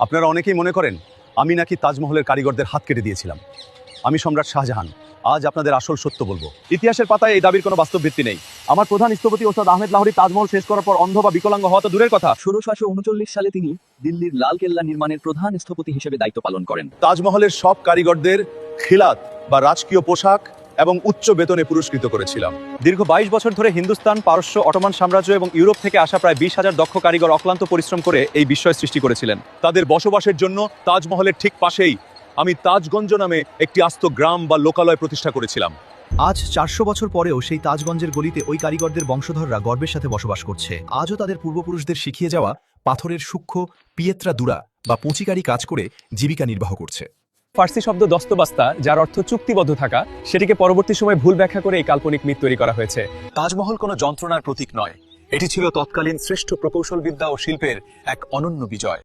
আপনারা অনেকেই মনে করেন আমি নাকি তাজমহলের কারিগরদের হাত কেটে দিয়েছিলাম। আমি সম্রাট শাহজাহান। আজ আপনাদের আসল সত্য বলবো। ইতিহাসের পাতায় এই দাবির কোনো বাস্তব ভিত্তি নেই। আমার প্রধান স্থপতি ওস্তাদ আহমেদ লাহোরী তাজমহল শেষ করার পর অন্ধ বা বিকলাঙ্গ হওয়া তো দূরের কথা, ১৬৩৯ সালে তিনি দিল্লির লাল কেল্লা নির্মাণের প্রধান স্থপতি হিসেবে দায়িত্ব পালন করেন। তাজমহলের সব কারিগরদের খিলাত বা রাজকীয় পোশাক এবং উচ্চ বেতনে পুরস্কৃত করেছিলাম। দীর্ঘ ২২ বছর ধরে হিন্দুস্তান, পারস্য, অটোমান সাম্রাজ্য এবং ইউরোপ থেকে আসা প্রায় ২০,০০০ দক্ষ কারিগর অক্লান্ত পরিশ্রম করে এই বিস্ময় সৃষ্টি করেছিলেন। তাদের বসবাসের জন্য তাজমহলের ঠিক পাশেই আমি তাজগঞ্জ নামে একটি আস্ত গ্রাম বা লোকালয় প্রতিষ্ঠা করেছিলাম। আজ ৪০০ বছর পরেও সেই তাজগঞ্জের গলিতে ওই কারিগরদের বংশধররা গর্বের সাথে বসবাস করছে। আজও তাদের পূর্বপুরুষদের শিখিয়ে যাওয়া পাথরের সূক্ষ্ম পিয়েত্রা দুরা বা পুঁচিকারি কাজ করে জীবিকা নির্বাহ করছে। ফার্সি শব্দ দস্তবাস্তা, যার অর্থ চুক্তিবদ্ধ থাকা, সেটিকে পরবর্তী সময়ে ভুল ব্যাখ্যা করে এই কাল্পনিক মিথ তৈরি করা হয়েছে। তাজমহল কোনো যন্ত্রণার প্রতীক নয়, এটি ছিল তৎকালীন শ্রেষ্ঠ প্রকৌশলবিদ্যা ও শিল্পের এক অনন্য বিজয়।